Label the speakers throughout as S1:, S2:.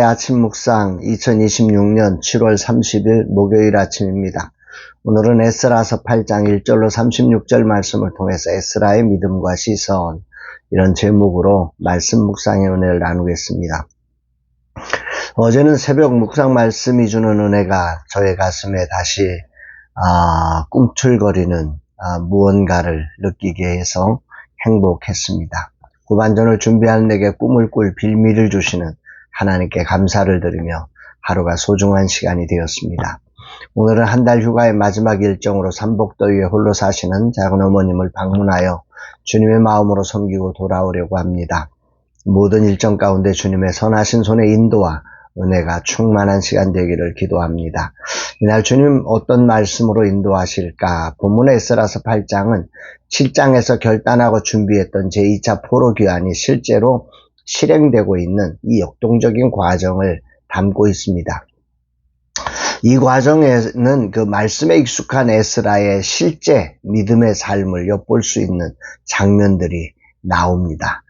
S1: 아침 묵상 2026년 7월 30일 목요일 아침입니다. 오늘은 에스라서 8장 1절로 36절 말씀을 통해서 에스라의 믿음과 시선, 이런 제목으로 말씀 묵상의 은혜를 나누겠습니다. 어제는 새벽 묵상 말씀이 주는 은혜가 저의 가슴에 다시 꿈틀거리는 무언가를 느끼게 해서 행복했습니다. 후반전을 준비하는 내게 꿈을 꿀 빌미를 주시는 하나님께 감사를 드리며 하루가 소중한 시간이 되었습니다. 오늘은 한 달 휴가의 마지막 일정으로 삼복더위에 홀로 사시는 작은 어머님을 방문하여 주님의 마음으로 섬기고 돌아오려고 합니다. 모든 일정 가운데 주님의 선하신 손의 인도와 은혜가 충만한 시간 되기를 기도합니다. 이날 주님 어떤 말씀으로 인도하실까? 본문의 에스라서 8장은 7장에서 결단하고 준비했던 제2차 포로 귀환이 실제로 실행되고 있는 이 역동적인 과정을 담고 있습니다. 이 과정에는 그 말씀에 익숙한 에스라의 실제 믿음의 삶을 엿볼 수 있는 장면들이 나옵니다.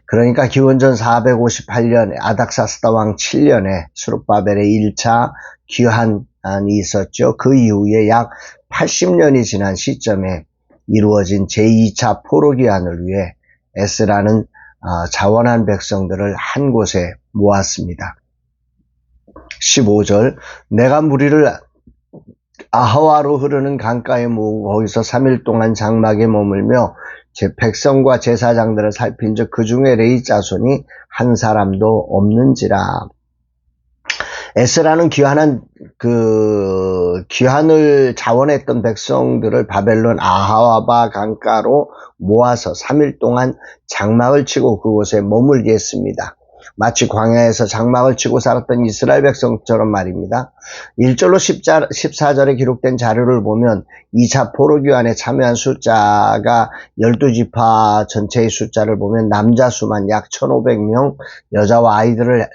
S1: 그러니까 기원전 458년 아닥사스다 왕 7년에 스룹바벨의 1차 귀환이 있었죠. 그 이후에 약 80년이 지난 시점에 이루어진 제2차 포로 귀환을 위해 에스라는 자원한 백성들을 한 곳에 모았습니다. 15절, 내가 무리를 아하와로 흐르는 강가에 모으고 거기서 3일 동안 장막에 머물며 제 백성과 제사장들을 살핀즉 그 중에 레위 자손이 한 사람도 없는지라. 에스라는 귀환을 자원했던 백성들을 바벨론 아하와바 강가로 모아서 3일 동안 장막을 치고 그곳에 머물게 했습니다. 마치 광야에서 장막을 치고 살았던 이스라엘 백성처럼 말입니다. 1절로 14절에 기록된 자료를 보면 2차 포로 귀환에 참여한 숫자가 12지파 전체의 숫자를 보면 남자 수만 약 1,500명, 여자와 아이들을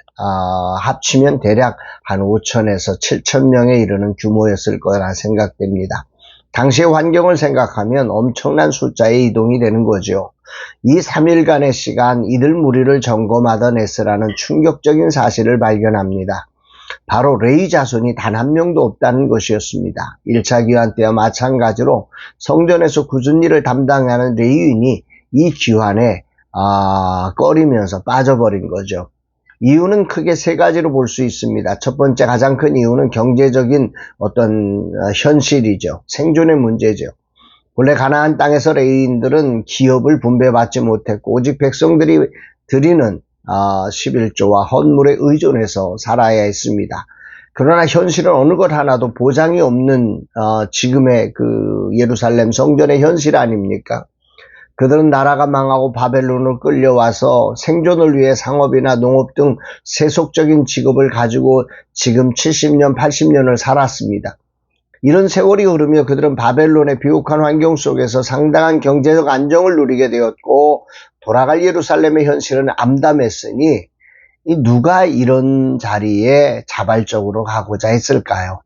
S1: 합치면 대략 한 5,000에서 7,000명에 이르는 규모였을 거라 생각됩니다. 당시의 환경을 생각하면 엄청난 숫자의 이동이 되는 거죠. 이 3일간의 시간 이들 무리를 점검하던 에스라는 충격적인 사실을 발견합니다. 바로 레위 자손이 단 한 명도 없다는 것이었습니다. 1차 귀환 때와 마찬가지로 성전에서 굳은 일을 담당하는 레위인이 이 귀환에 꺼리면서 빠져버린 거죠. 이유는 크게 세 가지로 볼 수 있습니다. 첫 번째 가장 큰 이유는 경제적인 어떤 현실이죠. 생존의 문제죠. 원래 가나안 땅에서 레위인들은 기업을 분배받지 못했고 오직 백성들이 드리는 11조와 헌물에 의존해서 살아야 했습니다. 그러나 현실은 어느 것 하나도 보장이 없는 지금의 그 예루살렘 성전의 현실 아닙니까? 그들은 나라가 망하고 바벨론으로 끌려와서 생존을 위해 상업이나 농업 등 세속적인 직업을 가지고 지금 70년, 80년을 살았습니다. 이런 세월이 흐르며 그들은 바벨론의 비옥한 환경 속에서 상당한 경제적 안정을 누리게 되었고 돌아갈 예루살렘의 현실은 암담했으니 누가 이런 자리에 자발적으로 가고자 했을까요?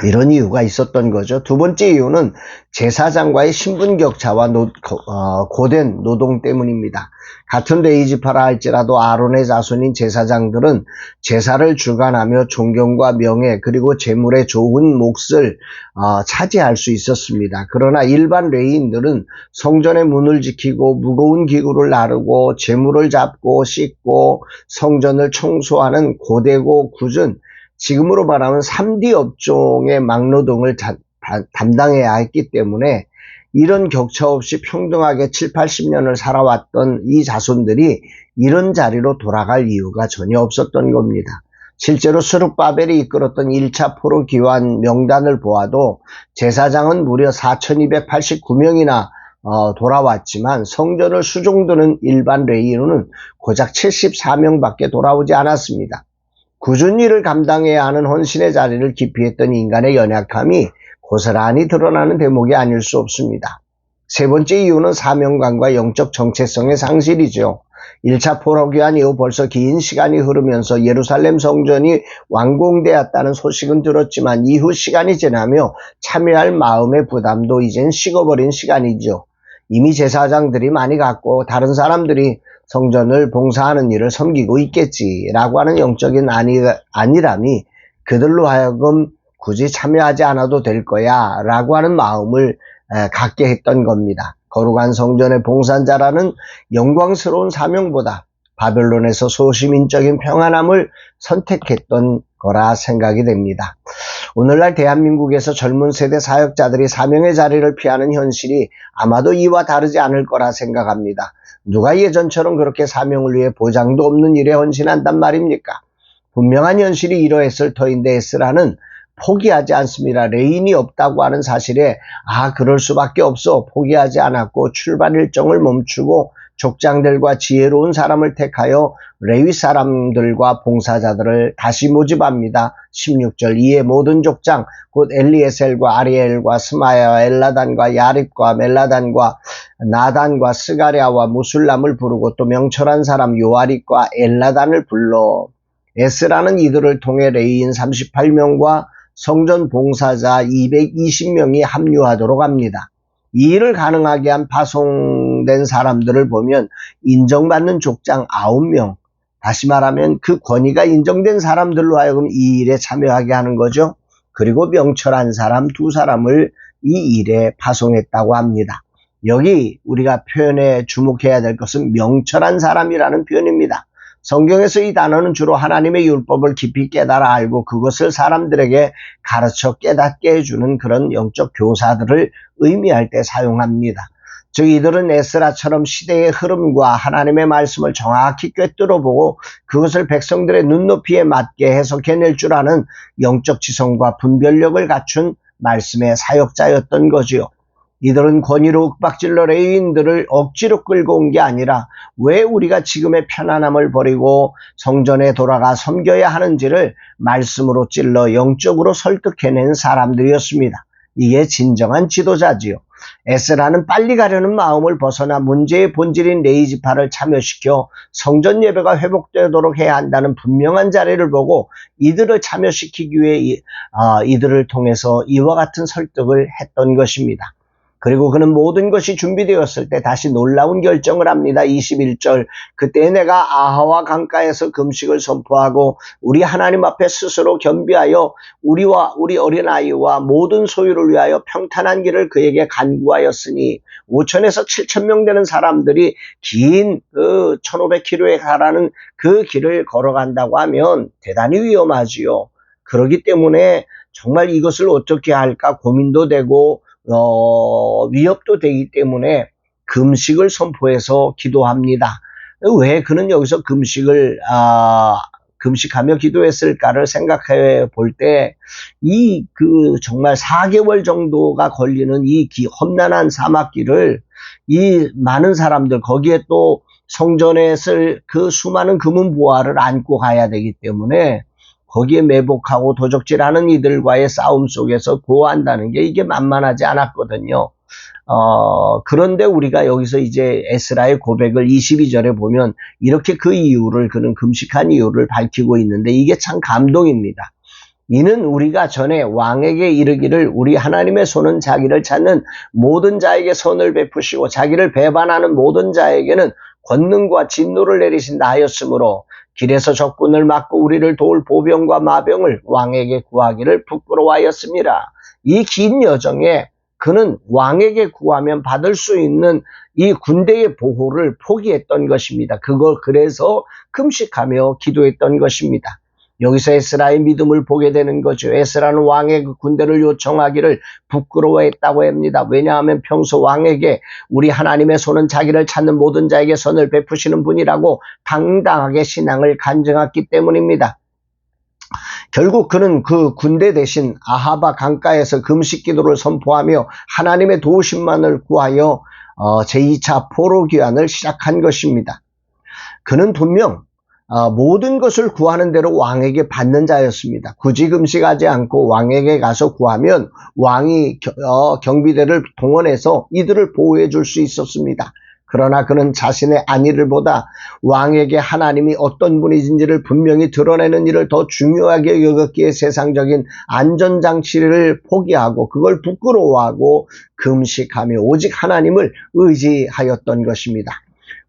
S1: 이런 이유가 있었던 거죠. 두 번째 이유는 제사장과의 신분 격차와 고된 노동 때문입니다. 같은 레위지파라 할지라도 아론의 자손인 제사장들은 제사를 주관하며 존경과 명예 그리고 재물의 좋은 몫을 차지할 수 있었습니다. 그러나 일반 레위인들은 성전의 문을 지키고 무거운 기구를 나르고 재물을 잡고 씻고 성전을 청소하는 고되고 굳은 지금으로 말하면 3D 업종의 막노동을 담당해야 했기 때문에 이런 격차 없이 평등하게 7, 80년을 살아왔던 이 자손들이 이런 자리로 돌아갈 이유가 전혀 없었던 겁니다. 실제로 스룹바벨이 이끌었던 1차 포로 귀환 명단을 보아도 제사장은 무려 4,289명이나 돌아왔지만 성전을 수종드는 일반 레위인은 고작 74명밖에 돌아오지 않았습니다. 굳은 일을 감당해야 하는 헌신의 자리를 기피했던 인간의 연약함이 고스란히 드러나는 대목이 아닐 수 없습니다. 세 번째 이유는 사명감과 영적 정체성의 상실이죠. 1차 포로 귀환 이후 벌써 긴 시간이 흐르면서 예루살렘 성전이 완공되었다는 소식은 들었지만 이후 시간이 지나며 참여할 마음의 부담도 이젠 식어버린 시간이죠. 이미 제사장들이 많이 갔고 다른 사람들이 성전을 봉사하는 일을 섬기고 있겠지라고 하는 영적인 안일함이 그들로 하여금 굳이 참여하지 않아도 될 거야 라고 하는 마음을 갖게 했던 겁니다. 거룩한 성전의 봉사자라는 영광스러운 사명보다 바벨론에서 소시민적인 평안함을 선택했던 거라 생각이 됩니다. 오늘날 대한민국에서 젊은 세대 사역자들이 사명의 자리를 피하는 현실이 아마도 이와 다르지 않을 거라 생각합니다. 누가 예전처럼 그렇게 사명을 위해 보장도 없는 일에 헌신한단 말입니까? 분명한 현실이 이러했을 터인데 에스라는 포기하지 않습니다. 레인이 없다고 하는 사실에 그럴 수밖에 없어 포기하지 않았고 출발 일정을 멈추고 족장들과 지혜로운 사람을 택하여 레위 사람들과 봉사자들을 다시 모집합니다. 16절 이에 모든 족장 곧 엘리에셀과 아리엘과 스마야와 엘라단과 야립과 멜라단과 나단과 스가랴와 무술람을 부르고 또 명철한 사람 요아립과 엘라단을 불러 에스라는 이들을 통해 레위인 38명과 성전 봉사자 220명이 합류하도록 합니다. 이 일을 가능하게 한 파송된 사람들을 보면 인정받는 족장 9명, 다시 말하면 그 권위가 인정된 사람들로 하여금 이 일에 참여하게 하는 거죠. 그리고 명철한 사람 2사람을 이 일에 파송했다고 합니다. 여기 우리가 표현에 주목해야 될 것은 명철한 사람이라는 표현입니다. 성경에서 이 단어는 주로 하나님의 율법을 깊이 깨달아 알고 그것을 사람들에게 가르쳐 깨닫게 해주는 그런 영적 교사들을 의미할 때 사용합니다. 즉 이들은 에스라처럼 시대의 흐름과 하나님의 말씀을 정확히 꿰뚫어보고 그것을 백성들의 눈높이에 맞게 해석해낼 줄 아는 영적 지성과 분별력을 갖춘 말씀의 사역자였던 거지요. 이들은 권위로 윽박질러 레위인들을 억지로 끌고 온 게 아니라 왜 우리가 지금의 편안함을 버리고 성전에 돌아가 섬겨야 하는지를 말씀으로 찔러 영적으로 설득해낸 사람들이었습니다. 이게 진정한 지도자지요. 에스라는 빨리 가려는 마음을 벗어나 문제의 본질인 레위 지파를 참여시켜 성전 예배가 회복되도록 해야 한다는 분명한 자리를 보고 이들을 참여시키기 위해 이들을 통해서 이와 같은 설득을 했던 것입니다. 그리고 그는 모든 것이 준비되었을 때 다시 놀라운 결정을 합니다. 21절 그때 내가 아하와 강가에서 금식을 선포하고 우리 하나님 앞에 스스로 겸비하여 우리와 우리 어린아이와 모든 소유를 위하여 평탄한 길을 그에게 간구하였으니 5천에서 7천 되는 사람들이 긴 1500km에 가라는 그 길을 걸어간다고 하면 대단히 위험하지요. 그렇기 때문에 정말 이것을 어떻게 할까 고민도 되고 위협도 되기 때문에 금식을 선포해서 기도합니다. 왜 그는 여기서 금식하며 기도했을까를 생각해 볼 때 정말 4개월 정도가 걸리는 이 험난한 사막길을 이 많은 사람들 거기에 또 성전에 쓸 그 수많은 금은 보화를 안고 가야 되기 때문에 거기에 매복하고 도적질하는 이들과의 싸움 속에서 고한다는 게 이게 만만하지 않았거든요. 그런데 우리가 여기서 이제 에스라의 고백을 22절에 보면 이렇게 그 이유를 그는 금식한 이유를 밝히고 있는데 이게 참 감동입니다. 이는 우리가 전에 왕에게 이르기를 우리 하나님의 손은 자기를 찾는 모든 자에게 선을 베푸시고 자기를 배반하는 모든 자에게는 권능과 진노를 내리신다 하였으므로 길에서 적군을 막고 우리를 도울 보병과 마병을 왕에게 구하기를 부끄러워하였습니다. 이 긴 여정에 그는 왕에게 구하면 받을 수 있는 이 군대의 보호를 포기했던 것입니다. 그래서 금식하며 기도했던 것입니다. 여기서 에스라의 믿음을 보게 되는 거죠. 에스라는 왕의 그 군대를 요청하기를 부끄러워했다고 합니다. 왜냐하면 평소 왕에게 우리 하나님의 손은 자기를 찾는 모든 자에게 선을 베푸시는 분이라고 당당하게 신앙을 간증했기 때문입니다. 결국 그는 그 군대 대신 아하바 강가에서 금식 기도를 선포하며 하나님의 도우심만을 구하여 제2차 포로귀환을 시작한 것입니다. 그는 분명 모든 것을 구하는 대로 왕에게 받는 자였습니다. 굳이 금식하지 않고 왕에게 가서 구하면 왕이 경비대를 동원해서 이들을 보호해 줄 수 있었습니다. 그러나 그는 자신의 안위를 보다 왕에게 하나님이 어떤 분이신지를 분명히 드러내는 일을 더 중요하게 여겼기에 세상적인 안전장치를 포기하고 그걸 부끄러워하고 금식하며 오직 하나님을 의지하였던 것입니다.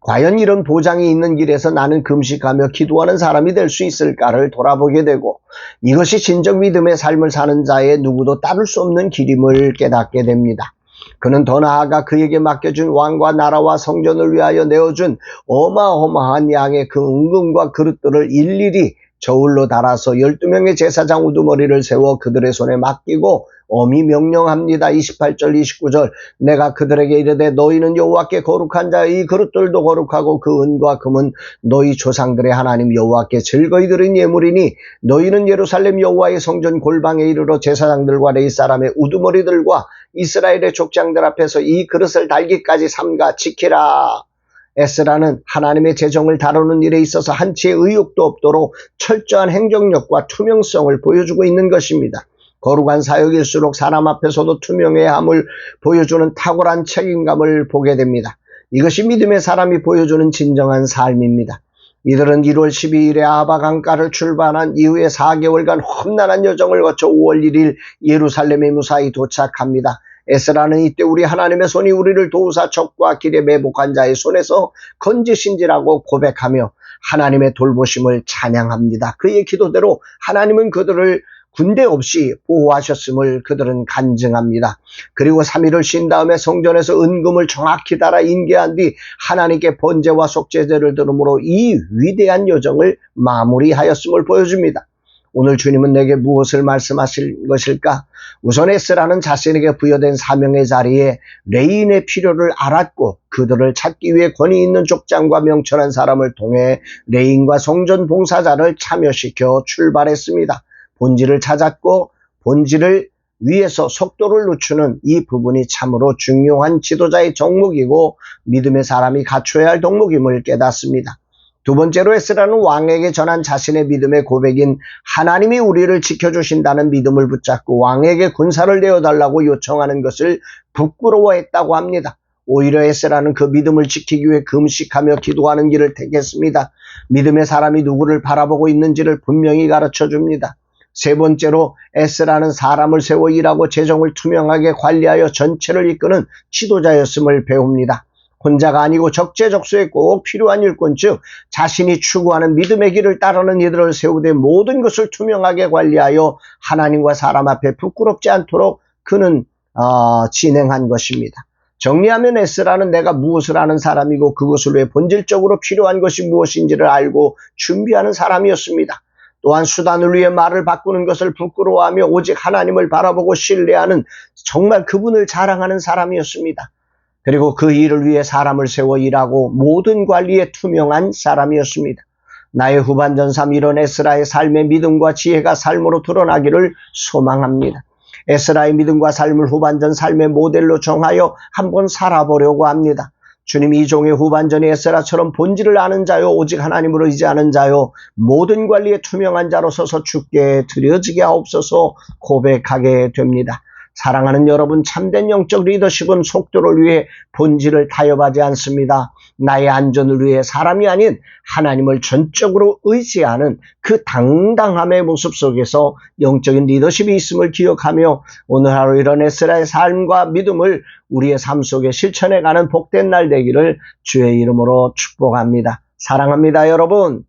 S1: 과연 이런 보장이 있는 길에서 나는 금식하며 기도하는 사람이 될 수 있을까를 돌아보게 되고, 이것이 진정 믿음의 삶을 사는 자의 누구도 따를 수 없는 길임을 깨닫게 됩니다. 그는 더 나아가 그에게 맡겨준 왕과 나라와 성전을 위하여 내어준 어마어마한 양의 그 은금과 그릇들을 일일이 저울로 달아서 12명의 제사장 우두머리를 세워 그들의 손에 맡기고 엄히 명령합니다. 28절 29절 내가 그들에게 이르되 너희는 여호와께 거룩한 자 이 그릇들도 거룩하고 그 은과 금은 너희 조상들의 하나님 여호와께 즐거이 드린 예물이니 너희는 예루살렘 여호와의 성전 골방에 이르러 제사장들과 레위 사람의 우두머리들과 이스라엘의 족장들 앞에서 이 그릇을 달기까지 삼가 지키라. 에스라는 하나님의 재정을 다루는 일에 있어서 한치의 의욕도 없도록 철저한 행정력과 투명성을 보여주고 있는 것입니다. 거룩한 사역일수록 사람 앞에서도 투명해야 함을 보여주는 탁월한 책임감을 보게 됩니다. 이것이 믿음의 사람이 보여주는 진정한 삶입니다. 이들은 1월 12일에 아하바 강가를 출발한 이후에 4개월간 험난한 여정을 거쳐 5월 1일 예루살렘에 무사히 도착합니다. 에스라는 이때 우리 하나님의 손이 우리를 도우사 적과 길에 매복한 자의 손에서 건지신지라고 고백하며 하나님의 돌보심을 찬양합니다. 그의 기도대로 하나님은 그들을 군대 없이 보호하셨음을 그들은 간증합니다. 그리고 3일을 쉰 다음에 성전에서 은금을 정확히 달아 인계한 뒤 하나님께 번제와 속죄제를 드림으로 이 위대한 여정을 마무리하였음을 보여줍니다. 오늘 주님은 내게 무엇을 말씀하실 것일까? 우선 에스라는 자신에게 부여된 사명의 자리에 레인의 필요를 알았고 그들을 찾기 위해 권위 있는 족장과 명철한 사람을 통해 레인과 성전 봉사자를 참여시켜 출발했습니다. 본질을 찾았고 본질을 위해서 속도를 늦추는 이 부분이 참으로 중요한 지도자의 덕목이고 믿음의 사람이 갖춰야 할 덕목임을 깨닫습니다. 두 번째로 에스라는 왕에게 전한 자신의 믿음의 고백인 하나님이 우리를 지켜주신다는 믿음을 붙잡고 왕에게 군사를 내어달라고 요청하는 것을 부끄러워했다고 합니다. 오히려 에스라는 그 믿음을 지키기 위해 금식하며 기도하는 길을 택했습니다. 믿음의 사람이 누구를 바라보고 있는지를 분명히 가르쳐줍니다. 세 번째로 에스라는 사람을 세워 일하고 재정을 투명하게 관리하여 전체를 이끄는 지도자였음을 배웁니다. 혼자가 아니고 적재적소에 꼭 필요한 일꾼 즉 자신이 추구하는 믿음의 길을 따르는 이들을 세우되 모든 것을 투명하게 관리하여 하나님과 사람 앞에 부끄럽지 않도록 그는 진행한 것입니다. 정리하면 에스라는 내가 무엇을 하는 사람이고 그것을 위해 본질적으로 필요한 것이 무엇인지를 알고 준비하는 사람이었습니다. 또한 수단을 위해 말을 바꾸는 것을 부끄러워하며 오직 하나님을 바라보고 신뢰하는 정말 그분을 자랑하는 사람이었습니다. 그리고 그 일을 위해 사람을 세워 일하고 모든 관리에 투명한 사람이었습니다. 나의 후반전 삶 이런 에스라의 삶의 믿음과 지혜가 삶으로 드러나기를 소망합니다. 에스라의 믿음과 삶을 후반전 삶의 모델로 정하여 한번 살아보려고 합니다. 주님이 이 종의 후반전이 에스라처럼 본질을 아는 자요 오직 하나님으로 의지하는 자요 모든 관리에 투명한 자로 서서 주께 드려지게 하옵소서 고백하게 됩니다. 사랑하는 여러분, 참된 영적 리더십은 속도를 위해 본질을 타협하지 않습니다. 나의 안전을 위해 사람이 아닌 하나님을 전적으로 의지하는 그 당당함의 모습 속에서 영적인 리더십이 있음을 기억하며 오늘 하루 이런 에스라의 삶과 믿음을 우리의 삶 속에 실천해가는 복된 날 되기를 주의 이름으로 축복합니다. 사랑합니다, 여러분.